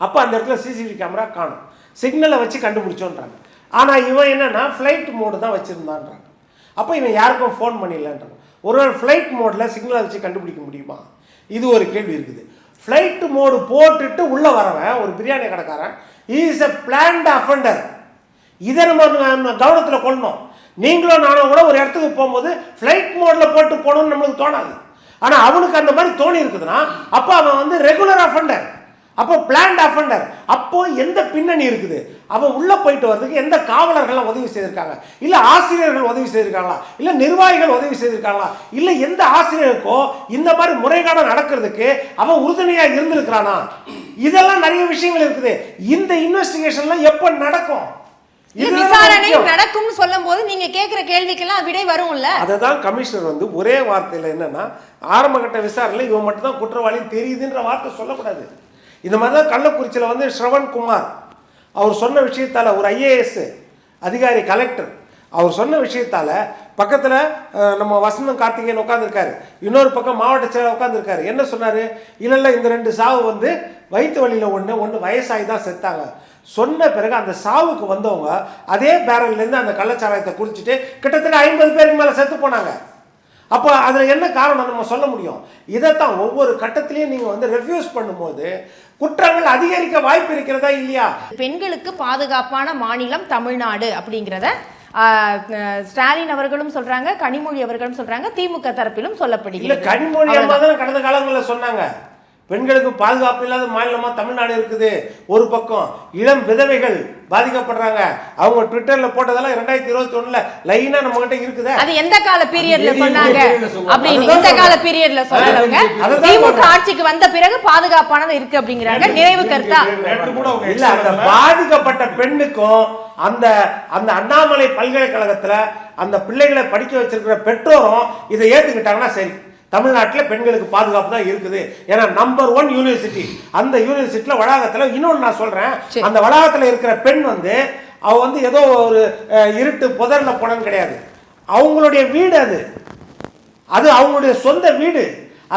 அப்போ அந்த இடத்துல சிசிடிவி கேமரா காணும், சிக்னலை வச்சு கண்டுபிடிச்சோன்றாங்க. ஆனால் இவன் என்னன்னா ஃப்ளைட் மோடு தான் வச்சுருந்தான்றாங்க. அப்போ இவன் யாருக்கும் ஃபோன் பண்ணிடலன்றாங்க. ஒரு நாள் ஃப்ளைட் மோடில் சிக்னலை வச்சு கண்டுபிடிக்க முடியுமா? இது ஒரு கேள்வி இருக்குது. ஃப்ளைட் மோடு போட்டுட்டு உள்ளே வரவன் ஒரு பிரியாணி கடைக்காரன் இஸ் எ பிளான்ட் அஃபெண்டர். இதை நம்ம கவனத்தில் கொள்ளணும். நீங்களும் நானும் கூட ஒரு இடத்துக்கு போகும்போது ஃப்ளைட் மோடில் போட்டு போகணும்னு நம்மளுக்கு தோணாது. ஆனால் அவனுக்கு அந்த மாதிரி தோணி இருக்குதுன்னா அப்போ அவன் வந்து ரெகுலர் அஃபெண்டர், அப்போ பிளான்ட் அஃபெண்டர். அப்போ எந்த பின்னணி இருக்குது? அவன் உள்ள போயிட்டு வர்றதுக்கு எந்த காவலர்கள் உதவி செய்திருக்காங்க, இல்ல ஆசிரியர்கள் உதவி செய்திருக்காங்களா, இல்ல நிர்வாகிகள் உதவி செய்திருக்காங்களா, இல்ல எந்த ஆசிரியருக்கோ இந்த மாதிரி முறைகேடு நடக்கிறதுக்கு அவன் உறுதுணையா இருந்திருக்கிறானா? இதெல்லாம் நிறைய விஷயங்கள் இருக்குது. இந்த இன்வெஸ்டிகேஷன்லாம் எப்ப நடக்கும்? விசாரணை நடக்கும் சொல்லும் போது நீங்க கேட்கிற கேள்விக்கெல்லாம் விடை வரும்ல. அததான் கமிஷனர் வந்து ஒரே வார்த்தையில என்னன்னா ஆரம்ப கட்ட விசாரணையில இவன் மட்டும் தான் குற்றவாளி தெரியுதுன்ற வார்த்தை சொல்லக்கூடாது. இந்த மாதிரி தான் கள்ளக்குறிச்சியில் வந்து ஸ்ரவன்குமார் அவர் சொன்ன விஷயத்தால் ஒரு IAS அதிகாரி கலெக்டர் அவர் சொன்ன விஷயத்தால் பக்கத்தில் நம்ம வசந்தம் கார்த்திகேயன் உட்காந்துருக்காரு, இன்னொரு பக்கம் மாவட்ட செயலர் உட்காந்துருக்காரு. என்ன சொன்னார்? இல்லை இந்த 2 சாவு வந்து வயிற்று வலியில் ஒன்று வயசாகி தான் செத்தாங்க சொன்ன பிறகு அந்த சாவுக்கு வந்தவங்க அதே பேரல்லேருந்து அந்த கள்ளச்சாராயத்தை குடிச்சிட்டு கிட்டத்தட்ட 50 பேருக்கு மேலே செத்து போனாங்க. அப்போ அதில் என்ன காரணம் நம்ம சொல்ல முடியும்? இதைத்தான் ஒவ்வொரு கட்டத்திலையும் நீங்கள் வந்து ரெஃப்யூஸ் பண்ணும்போது குற்றங்கள் அதிகரிக்க வாய்ப்பு இருக்கிறதா இல்லையா? பெண்களுக்கு பாதுகாப்பான மாநிலம் தமிழ்நாடு அப்படிங்கிறத ஸ்டாலின் அவர்களும் சொல்றாங்க, கனிமொழி அவர்களும் சொல்றாங்க, திமுக தரப்பிலும் சொல்லப்படுகிறது. கனிமொழி அம்மா தான் கடந்த காலங்களில் சொன்னாங்க பெண்களுக்கு பாதுகாப்பு இல்லாத மாநிலமா தமிழ்நாடு இருக்குது. ஒரு பக்கம் இளம் விதவைகள் பாதிக்கப்படுறாங்க. அவங்க ட்விட்டர்ல போட்டதெல்லாம் 2021 லைனா நம்ம கிட்ட இருக்குது. அது எந்த கால பீரியட்ல சொன்னாங்க அப்படின்னு இந்த கால பீரியட்ல சொல்றவங்க திமுக ஆட்சிக்கு வந்த பிறகு பாதுகாப்பானது இருக்கு அப்படிங்கறாங்க. நிறைவு கருத்தா இல்ல, அந்த பாதிக்கப்பட்ட பெண்ணுக்கும் அந்த அந்த அண்ணாமலை பல்கலைக்கழகத்துல அந்த பிள்ளைகளை படிக்க வச்சிருக்கிற பெற்றோரும் இதை ஏத்துக்கிட்டாங்கன்னா சரி, தமிழ்நாட்டில் பெண்களுக்கு பாதுகாப்பு தான் இருக்குது. ஏன்னா நம்பர் 1 யூனிவர்சிட்டி. அந்த யூனிவர்சிட்டியில் வளாகத்தில் இன்னொன்று நான் சொல்கிறேன், அந்த வளாகத்தில் இருக்கிற பெண் வந்து அவ வந்து ஏதோ ஒரு இருட்டு புதரில் போனன்னு கிடையாது. அவங்களுடைய வீடு அது அவங்களுடைய சொந்த வீடு.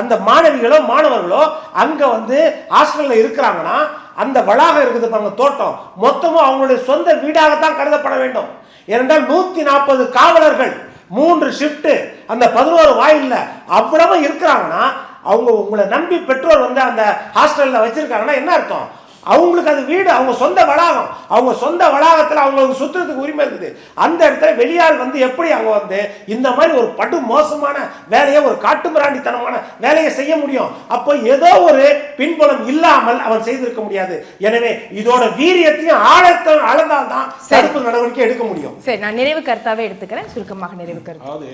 அந்த மாணவிகளோ மாணவர்களோ அங்கே வந்து ஹாஸ்டலில் இருக்கிறாங்கன்னா அந்த வளாகம் இருக்குது பாருங்க, தோட்டம் மொத்தமும் அவங்களுடைய சொந்த வீடாகத்தான் கருதப்பட வேண்டும். ஏனென்றால் 140 காவலர்கள் 3 ஷிஃப்ட் அந்த 11 வாயில்ல அவ்வளவு இருக்கிறாங்கன்னா அவங்க உங்களை நம்பி பெற்றோர் வந்து அந்த ஹாஸ்டல்ல வச்சிருக்காங்கன்னா என்ன அர்த்தம்? அவங்களுக்கு அது வீடு, அவங்க சொந்த வளாகம். அவங்க சொந்த வளாகத்தில் அவங்களுக்கு சுற்றுறதுக்கு உரிமை இருக்குது. அந்த இடத்துல வெளியால் வந்து எப்படி அவங்க வந்து இந்த மாதிரி ஒரு படு மோசமான வேலையை, ஒரு காட்டுமிராண்டித்தனமான வேலையை செய்ய முடியும்? அப்போ ஏதோ ஒரு பின்புலம் இல்லாமல் அவன் செய்திருக்க முடியாது. எனவே இதோட வீரியத்தையும் அளந்தால்தான் தடுப்பு நடவடிக்கை எடுக்க முடியும். சரி, நான் நிறைவு கருத்தாவே எடுத்துக்கிறேன். சுருக்கமாக நிறைவு கருத்து. அதாவது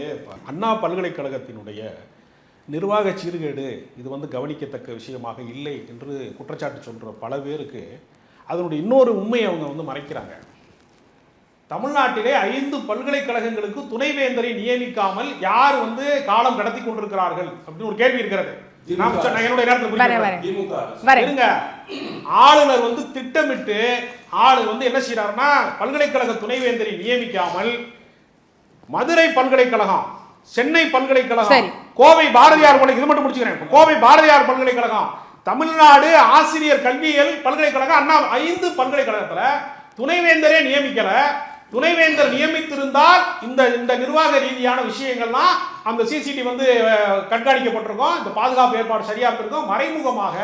அண்ணா பல்கலைக்கழகத்தினுடைய நிர்வாக சீர்கேடு இது வந்து கவனிக்கத்தக்க விஷயமாக இல்லை என்று குற்றச்சாட்டு சொல்கிற பல பேருக்கு அதனுடைய இன்னொரு உண்மையை அவங்க வந்து மறைக்கிறாங்க. தமிழ்நாட்டிலே 5 பல்கலைக்கழகங்களுக்கு துணைவேந்தரை நியமிக்காமல் யார் வந்து காலம் கடத்தி கொண்டிருக்கிறார்கள் அப்படின்னு ஒரு கேள்வி இருக்கிறது. என்னுடைய நேரத்தில் ஆளுநர் வந்து திட்டமிட்டு வந்து என்ன செய்யறாருன்னா பல்கலைக்கழக துணைவேந்தரை நியமிக்காமல் மதுரை பல்கலைக்கழகம், சென்னை பல்கலைக்கழகம், கோவை பாரதியார் இது மட்டும் முடிச்சுக்கிறேன். கோவை பாரதியார் பல்கலைக்கழகம், தமிழ்நாடு ஆசிரியர் கல்வியியல் பல்கலைக்கழகம், அண்ணா 5 பல்கலைக்கழகத்துல துணைவேந்தரே நியமிக்கல. துணைவேந்தர் நியமித்திருந்தால் இந்த நிர்வாக ரீதியான விஷயங்கள்லாம் அந்த சிசிடிவி வந்து கண்காணிக்கப்பட்டிருக்கும், இந்த பாதுகாப்பு ஏற்பாடு சரியா இருந்திருக்கும். மறைமுகமாக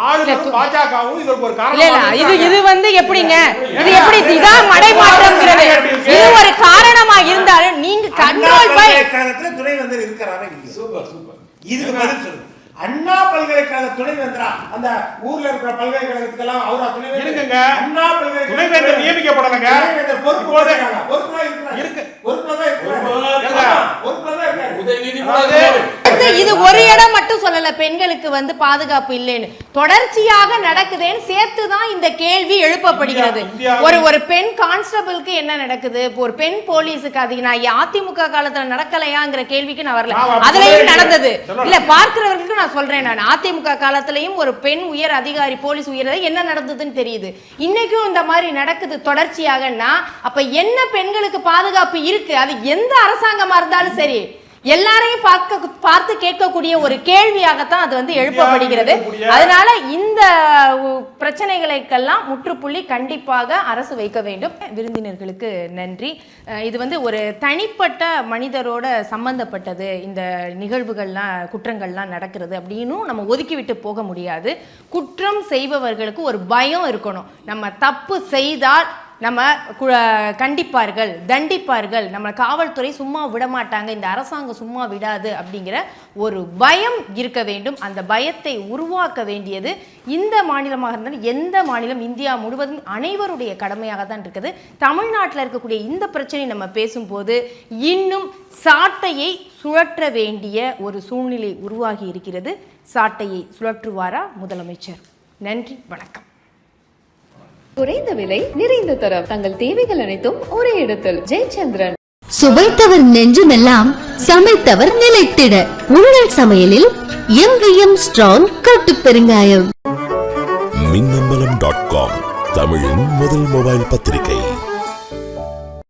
ஆளுநரும் பாஜகவும் இதற்கு ஒரு காரணம். இது வந்து எப்படிங்க, இது எப்படி இதான் மடைமாற்றம்ங்கிறது? இது ஒரு காரணமா இருந்தாலும் நீங்க கண்ட்ரோல் பல்கலைக்கழகத்துல துணைவேந்தர் இருக்கிறாரா? Super super. இதுக்கு பதில் சொல்லுங்க. அண்ணா பல்கலைக்கழக துணைவேந்தரா அந்த ஊர்ல இருக்கிற பல்கலைக்கழகத்துக்கெல்லாம் அவரா துணைவேந்தர்? அண்ணா பல்கலைக்கழக துணைவேந்தர் நியமிக்கப்படலங்க. பொறுப்புல இருக்கு. பொறுப்புல தான் இருக்கு. உதயநிதி வந்து இது ஒரு இடம் மட்டும் சொல்லல பெண்களுக்கு வந்து பாதுகாப்பு இல்லைன்னு, தொடர்ச்சியாக நடக்குதுன்னு சேர்த்துதான் இந்த கேள்வி எழுப்பப்படுகிறது. ஒரு பெண் கான்ஸ்டபிளுக்கு என்ன நடக்குது, ஒரு பெண் போலீஸுக்கு, அது நான் அதிமுக காலத்துல நடக்கலையாங்கிற கேள்விக்கு நான் வரல, அதுலயும் நடந்தது இல்ல. பார்க்கிறவர்களுக்கு நான் சொல்றேன், நான் அதிமுக காலத்திலையும் ஒரு பெண் உயர் அதிகாரி போலீஸ் உயர் என்ன நடந்ததுன்னு தெரியுது. இன்னைக்கும் இந்த மாதிரி நடக்குது தொடர்ச்சியாகன்னா அப்ப என்ன பெண்களுக்கு பாதுகாப்பு இருக்கு? அது எந்த அரசாங்கமா இருந்தாலும் சரி எல்லாரையும் பார்த்து கேட்கக்கூடிய ஒரு கேள்வியாகத்தான் அது வந்து எழுப்பப்படுகிறது. அதனால இந்த பிரச்சனைகளுக்கெல்லாம் முற்றுப்புள்ளி கண்டிப்பாக அரசு வைக்க வேண்டும். விருந்தினர்களுக்கு நன்றி. இது வந்து ஒரு தனிப்பட்ட மனிதரோட சம்பந்தப்பட்டது, இந்த நிகழ்வுகள்லாம் குற்றங்கள்லாம் நடக்கிறது அப்படின்னும் நம்ம ஒதுக்கிவிட்டு போக முடியாது. குற்றம் செய்பவர்களுக்கு ஒரு பயம் இருக்கணும். நம்ம தப்பு செய்தால் நம்ம கண்டிப்பார்கள், தண்டிப்பார்கள், நம்ம காவல்துறை சும்மா விட மாட்டாங்க, இந்த அரசாங்கம் சும்மா விடாது அப்படிங்கிற ஒரு பயம் இருக்க வேண்டும். அந்த பயத்தை உருவாக்க வேண்டியது இந்த மாநிலமாக இருந்தாலும் எந்த மாநிலம், இந்தியா முழுவதும் அனைவருடைய கடமையாக தான் இருக்குது. தமிழ்நாட்டில் இருக்கக்கூடிய இந்த பிரச்சனை நம்ம பேசும்போது இன்னும் சாட்டையை சுழற்ற வேண்டிய ஒரு சூழ்நிலை உருவாகி இருக்கிறது. சாட்டையை சுழற்றுவாரா முதலமைச்சர்? நன்றி, வணக்கம். குறைந்த விலை, நிறைந்த தரம், தங்கள் தேவைகள் அனைத்தும் ஒரே இடத்தில். ஜெயச்சந்திரன். சுவைத்தவர் நெஞ்சுமெல்லாம் சமைத்தவர் நிலைத்திட உங்கள் சமையலில் எங்கேயும் ஸ்ட்ராங் கட்டு பெருங்காயம். மின்னம்பலம்.com தமிழின் முதல் மொபைல் பத்திரிகை.